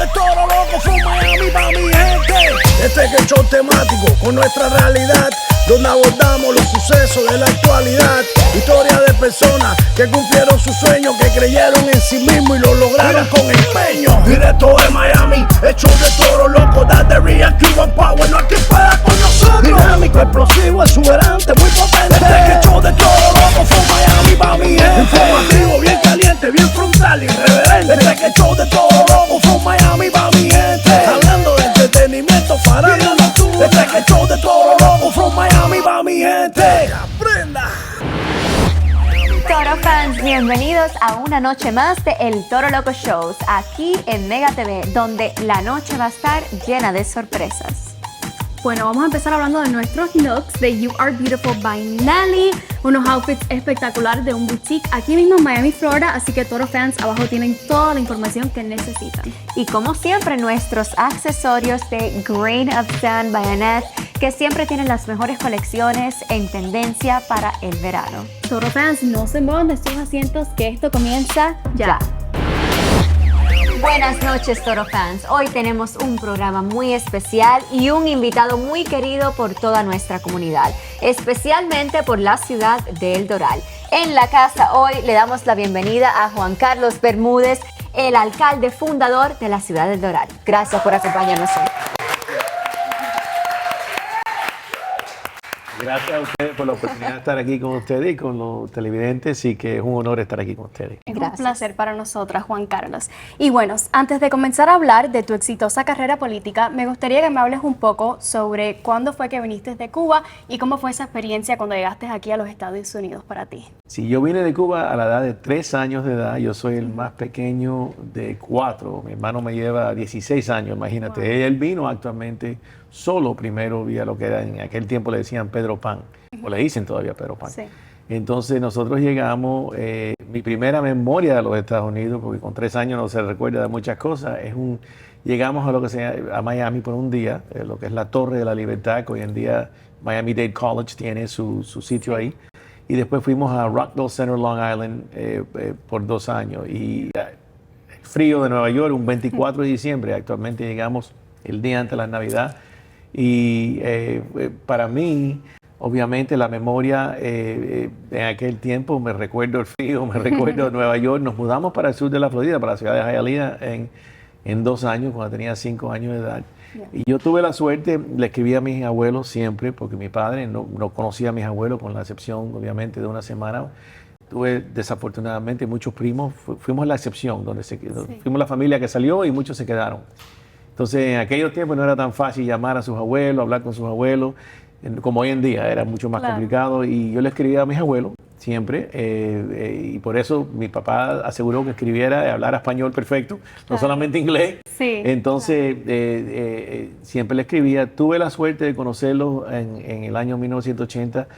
de Toro Loco from Miami pa' mi gente. Este es el show temático con nuestra realidad, donde abordamos los sucesos de la actualidad. Historias de personas que cumplieron sus sueños, que creyeron en sí mismos y lo lograron con empeño. Directo de Miami, el show de Toro Loco, that the real Cuban power, no hay quien pueda con nosotros. Dinámico, explosivo, exuberante, muy potente. Este es el show de Toro Loco from Miami pa' mi gente. Informativo, bien caliente, bien frontal, irreverente. Este es el show de Toro Loco from Miami pa' mi gente. Hablando de entretenimiento, farándula. Este es el show de Toro Loco from Miami pa' mi gente. ¡Aprenda! Toro fans, bienvenidos a una noche más de El Toro Loco Shows, aquí en Mega TV, donde la noche va a estar llena de sorpresas. Bueno, vamos a empezar hablando de nuestros looks de You Are Beautiful by Nelly, unos outfits espectaculares de un boutique aquí mismo en Miami, Florida, así que Toro fans, abajo tienen toda la información que necesitan. Y como siempre, nuestros accesorios de Grain of Sand by Annette, que siempre tienen las mejores colecciones en tendencia para el verano. Toro fans, no se muevan de sus asientos, que esto comienza ya. Buenas noches, Toro fans. Hoy tenemos un programa muy especial y un invitado muy querido por toda nuestra comunidad, especialmente por la ciudad de El Doral. En la casa hoy le damos la bienvenida a Juan Carlos Bermúdez, el alcalde fundador de la ciudad del Doral. Gracias por acompañarnos hoy. Gracias a ustedes por la oportunidad de estar aquí con ustedes y con los televidentes, y que es un honor estar aquí con ustedes. Es un placer para nosotras, Juan Carlos. Y bueno, antes de comenzar a hablar de tu exitosa carrera política, me gustaría que me hables un poco sobre cuándo fue que viniste de Cuba y cómo fue esa experiencia cuando llegaste aquí a los Estados Unidos para ti. Sí, yo vine de Cuba a la edad de 3 años de edad. Yo soy el más pequeño de 4. Mi hermano me lleva 16 años, imagínate. Wow. Él vino actualmente solo primero vía lo que era en aquel tiempo le decían Pedro Pan, o le dicen todavía Pedro Pan. Sí. Entonces nosotros llegamos, mi primera memoria de los Estados Unidos, porque con 3 años no se recuerda de muchas cosas, llegamos a lo que se llama, a Miami por un día, lo que es la Torre de la Libertad, que hoy en día Miami-Dade College tiene su sitio ahí. Y después fuimos a Rockville Center, Long Island, por 2 años. Y el frío de Nueva York, un 24 de diciembre, actualmente llegamos el día antes de la Navidad. Y para mí, obviamente, la memoria en aquel tiempo, me recuerdo el frío, me recuerdo Nueva York. Nos mudamos para el sur de la Florida, para la ciudad de Hialeah, en 2 años, cuando tenía 5 años de edad. Yeah. Y yo tuve la suerte, le escribí a mis abuelos siempre, porque mi padre no conocía a mis abuelos, con la excepción, obviamente, de una semana. Tuve, desafortunadamente, muchos primos, fuimos la excepción, fuimos la familia que salió y muchos se quedaron. Entonces, en aquellos tiempos no era tan fácil llamar a sus abuelos, hablar con sus abuelos, como hoy en día, era mucho más complicado. Y yo le escribía a mis abuelos siempre, y por eso mi papá aseguró que escribiera y hablara español perfecto, no solamente inglés. Sí, entonces, siempre le escribía. Tuve la suerte de conocerlo en el año 1980.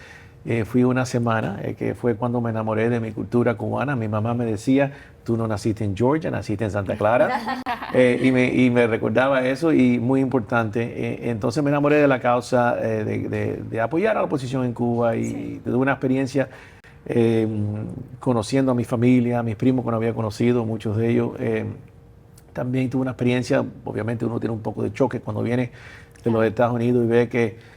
Fui una semana, que fue cuando me enamoré de mi cultura cubana. Mi mamá me decía, tú no naciste en Georgia, naciste en Santa Clara. Y me recordaba eso, y muy importante. Entonces me enamoré de la causa de apoyar a la oposición en Cuba, y tuve una experiencia conociendo a mi familia, a mis primos que no había conocido, muchos de ellos. También tuve una experiencia, obviamente uno tiene un poco de choque cuando viene de los Estados Unidos y ve que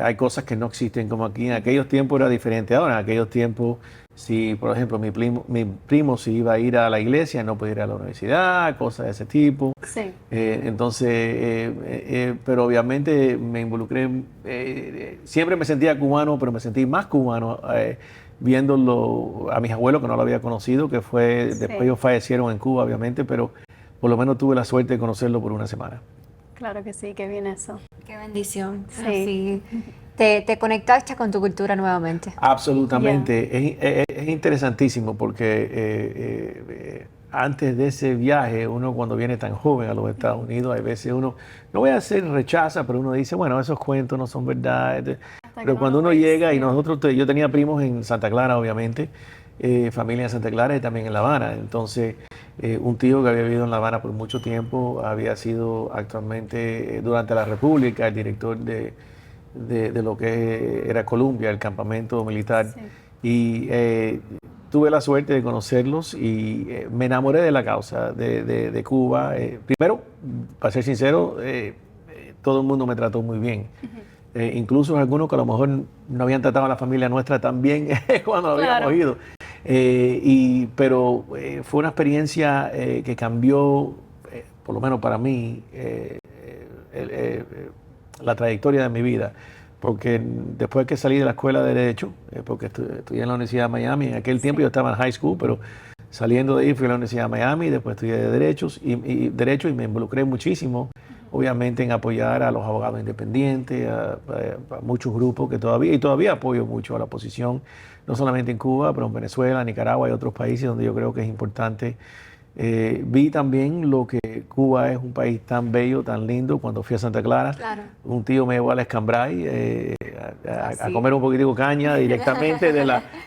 hay cosas que no existen como aquí. En aquellos tiempos era diferente. Ahora, en aquellos tiempos, si, por ejemplo, mi primo si iba a ir a la iglesia, no podía ir a la universidad, cosas de ese tipo. Sí. Pero obviamente me involucré, siempre me sentía cubano, pero me sentí más cubano viéndolo a mis abuelos, que no lo había conocido, que fue, después ellos fallecieron en Cuba, obviamente, pero por lo menos tuve la suerte de conocerlo por una semana. Claro que sí, qué bien eso. Qué bendición. Sí. Te conectaste con tu cultura nuevamente. Absolutamente. Yeah. Es interesantísimo porque antes de ese viaje, uno cuando viene tan joven a los Estados Unidos, hay veces uno, no voy a decir rechaza, pero uno dice, bueno, esos cuentos no son verdad. Pero cuando uno llega, y yo tenía primos en Santa Clara, obviamente, familia en Santa Clara y también en La Habana. Entonces, un tío que había vivido en La Habana por mucho tiempo había sido actualmente, durante la República, el director de lo que era Colombia, el campamento militar. Sí. Y tuve la suerte de conocerlos y me enamoré de la causa de Cuba. Primero, para ser sincero, todo el mundo me trató muy bien. Incluso algunos que a lo mejor no habían tratado a la familia nuestra tan bien cuando habíamos ido. Pero fue una experiencia que cambió, por lo menos para mí, la trayectoria de mi vida. Porque después que salí de la escuela de Derecho, porque estudié en la Universidad de Miami, en aquel tiempo yo estaba en high school, pero saliendo de ahí fui a la Universidad de Miami, después estudié de Derecho y me involucré muchísimo, obviamente, en apoyar a los abogados independientes, a muchos grupos que todavía apoyo mucho a la oposición, no solamente en Cuba, pero en Venezuela, Nicaragua y otros países donde yo creo que es importante. Vi también lo que Cuba es un país tan bello, tan lindo. Cuando fui a Santa Clara, un tío me llevó al Escambray a comer un poquitico de caña directamente,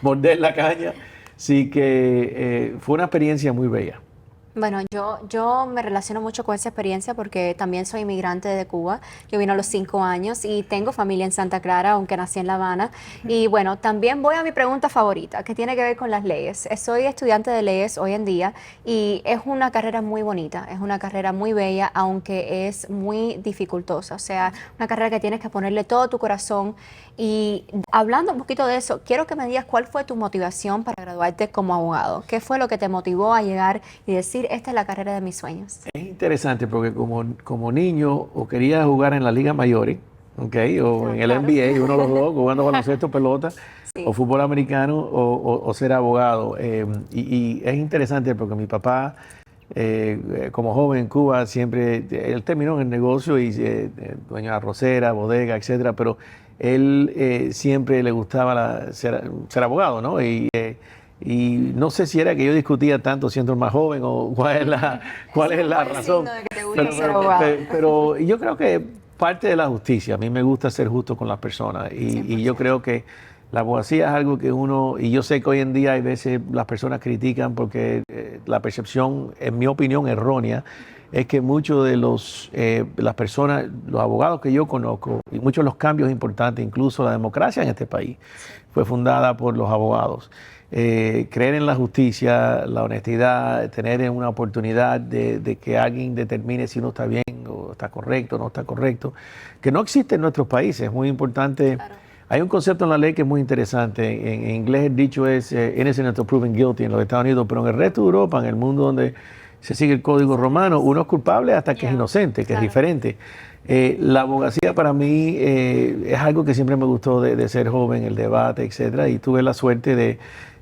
morder la caña. Así que fue una experiencia muy bella. Bueno, yo me relaciono mucho con esa experiencia porque también soy inmigrante de Cuba. Yo vine a los 5 años y tengo familia en Santa Clara, aunque nací en La Habana. Y bueno, también voy a mi pregunta favorita, que tiene que ver con las leyes. Soy estudiante de leyes hoy en día y es una carrera muy bonita, es una carrera muy bella, aunque es muy dificultosa. O sea, una carrera que tienes que ponerle todo tu corazón. Y hablando un poquito de eso, quiero que me digas cuál fue tu motivación para graduarte como abogado. ¿Qué fue lo que te motivó a llegar y decir, esta es la carrera de mis sueños? Es interesante porque como niño o quería jugar en la Liga Mayores, ¿okay? O en el NBA, uno de los dos, jugando baloncesto, pelota, o fútbol americano, o ser abogado. Y es interesante porque mi papá, como joven en Cuba, siempre, él terminó en el negocio y dueño de arrocera, bodega, etcétera, pero él siempre le gustaba ser abogado, ¿no? Y no sé si era que yo discutía tanto siendo el más joven o cuál es la razón. Pero yo creo que parte de la justicia, a mí me gusta ser justo con las personas y yo creo que la abogacía es algo que y yo sé que hoy en día hay veces las personas critican porque la percepción, en mi opinión errónea, es que muchos de las personas, los abogados que yo conozco, y muchos de los cambios importantes, incluso la democracia en este país, fue fundada por los abogados. Creer en la justicia, la honestidad, tener una oportunidad de que alguien determine si uno está bien o está correcto o no está correcto, que no existe en nuestros países. Es muy importante. Claro. Hay un concepto en la ley que es muy interesante. En inglés el dicho es innocent until proven guilty en los Estados Unidos, pero en el resto de Europa, en el mundo donde se sigue el código romano, uno es culpable hasta que es inocente, que es diferente. La abogacía para mí es algo que siempre me gustó de ser joven, el debate, etcétera, y tuve la suerte de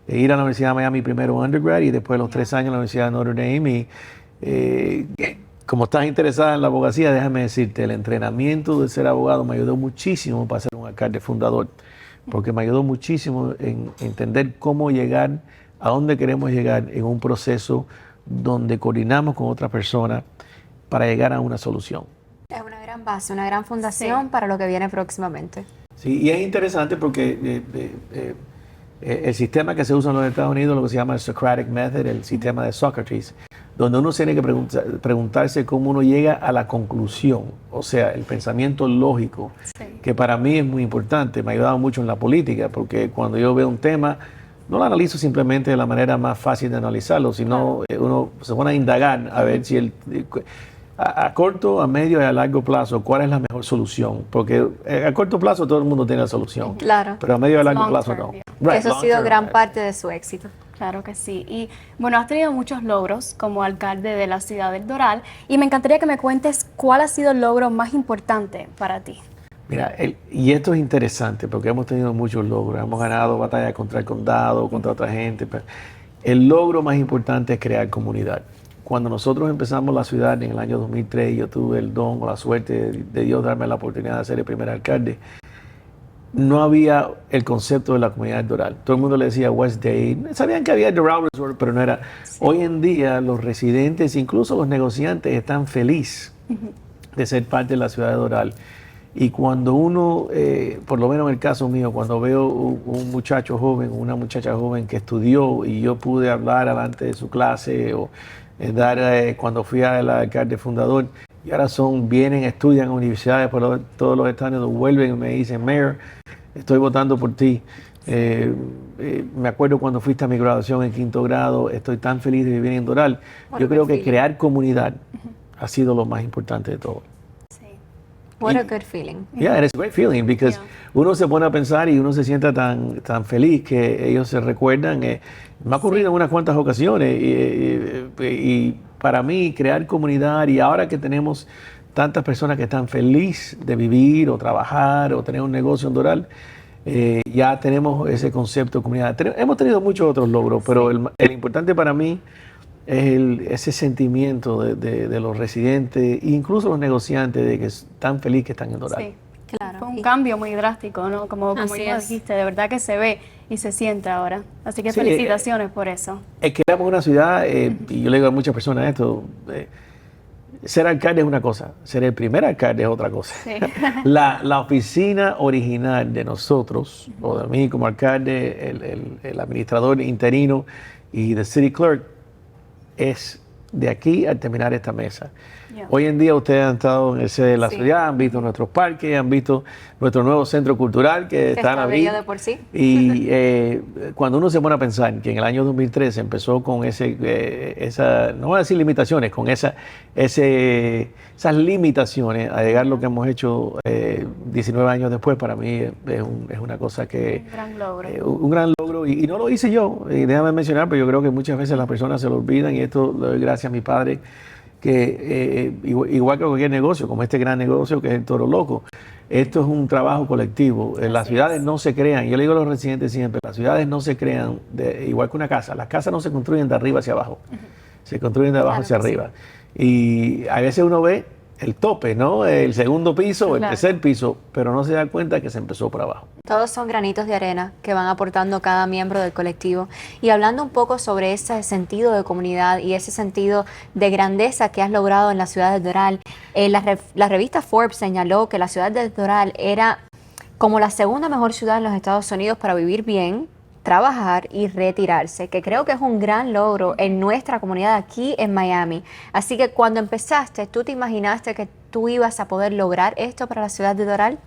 ir a la Universidad de Miami primero undergrad y después los 3 años a la Universidad de Notre Dame. Y como estás interesada en la abogacía, déjame decirte, el entrenamiento de ser abogado me ayudó muchísimo para ser un alcalde fundador, porque me ayudó muchísimo en entender cómo llegar a dónde queremos llegar en un proceso donde coordinamos con otra persona para llegar a una solución. Es una gran base, una gran fundación para lo que viene próximamente. Sí, y es interesante porque el sistema que se usa en los Estados Unidos, lo que se llama el Socratic Method, el sistema de Sócrates, donde uno tiene que preguntarse cómo uno llega a la conclusión, o sea, el pensamiento lógico, que para mí es muy importante, me ha ayudado mucho en la política, porque cuando yo veo un tema, no lo analizo simplemente de la manera más fácil de analizarlo, sino uno se pone a indagar a ver si a corto, a medio y a largo plazo, ¿cuál es la mejor solución? Porque a corto plazo todo el mundo tiene la solución, pero a medio y a largo plazo no. Eso ha sido gran parte de su éxito. Claro que sí. Y bueno, has tenido muchos logros como alcalde de la ciudad del Doral y me encantaría que me cuentes cuál ha sido el logro más importante para ti. Mira, y esto es interesante porque hemos tenido muchos logros, hemos ganado batallas contra el condado, contra otra gente, pero el logro más importante es crear comunidad. Cuando nosotros empezamos la ciudad en el año 2003, yo tuve el don o la suerte de Dios darme la oportunidad de ser el primer alcalde, no había el concepto de la comunidad del Doral. Todo el mundo le decía West Dade, sabían que había Doral Resort, pero no era. Hoy en día los residentes, incluso los negociantes, están felices de ser parte de la ciudad de Doral. Y cuando uno, por lo menos en el caso mío, cuando veo un muchacho joven, una muchacha joven que estudió y yo pude hablar delante de su clase o cuando fui al alcalde fundador, y ahora vienen, estudian en universidades por todos los estados, vuelven y me dicen, Mayor, estoy votando por ti. Me acuerdo cuando fuiste a mi graduación en 5º grado, estoy tan feliz de vivir en Doral. Yo creo que crear comunidad ha sido lo más importante de todo. What a good feeling. Yeah, it's a great feeling because uno se pone a pensar y uno se sienta tan feliz que ellos se recuerdan. Me ha ocurrido en unas cuantas ocasiones y para mí crear comunidad, y ahora que tenemos tantas personas que están felices de vivir o trabajar o tener un negocio en Doral, ya tenemos ese concepto de comunidad. Hemos tenido muchos otros logros, pero el importante para mí es ese sentimiento de los residentes, incluso los negociantes, de que están felices que están en Doral. Sí. Claro. Fue un cambio muy drástico, ¿no? Como Así ya es. dijiste, de verdad que se ve y se siente ahora. Así que Sí, felicitaciones por eso. Es que éramos una ciudad, y yo le digo a muchas personas esto, ser alcalde es una cosa, ser el primer alcalde es otra cosa. Sí. La oficina original de nosotros, o de mí como alcalde, el administrador interino y the city clerk, es de aquí al terminar esta mesa. Yeah. Hoy en día ustedes han estado en el sede de la Sí. ciudad, han visto nuestros parques, han visto nuestro nuevo centro cultural que está en está abril. bello de por sí. Y cuando uno se pone a pensar que en el año 2013 empezó con no voy a decir limitaciones, con esas limitaciones a llegar a lo que hemos hecho 19 años después, para mí es una cosa que... Un gran logro. un gran logro, y no lo hice yo, y déjame mencionar, pero yo creo que muchas veces las personas se lo olvidan, y esto lo doy gracias a mi padre, que igual que cualquier negocio, como este gran negocio que es el Toro Loco, esto es un trabajo colectivo. Las ciudades no se crean, yo le digo a los residentes siempre, las ciudades no se crean igual que una casa. Las casas no se construyen de arriba hacia abajo, se construyen de abajo hacia arriba. Y a veces uno ve el tope, ¿no? El segundo piso o el Claro. tercer piso, pero no se da cuenta que se empezó por abajo. Todos son granitos de arena que van aportando cada miembro del colectivo. Y hablando un poco sobre ese sentido de comunidad y ese sentido de grandeza que has logrado en la ciudad de Doral, la revista Forbes señaló que la ciudad de Doral era como la segunda mejor ciudad en los Estados Unidos para vivir bien, trabajar y retirarse, que creo que es un gran logro en nuestra comunidad aquí en Miami. Así que cuando empezaste, ¿tú te imaginaste que tú ibas a poder lograr esto para la ciudad de Doral?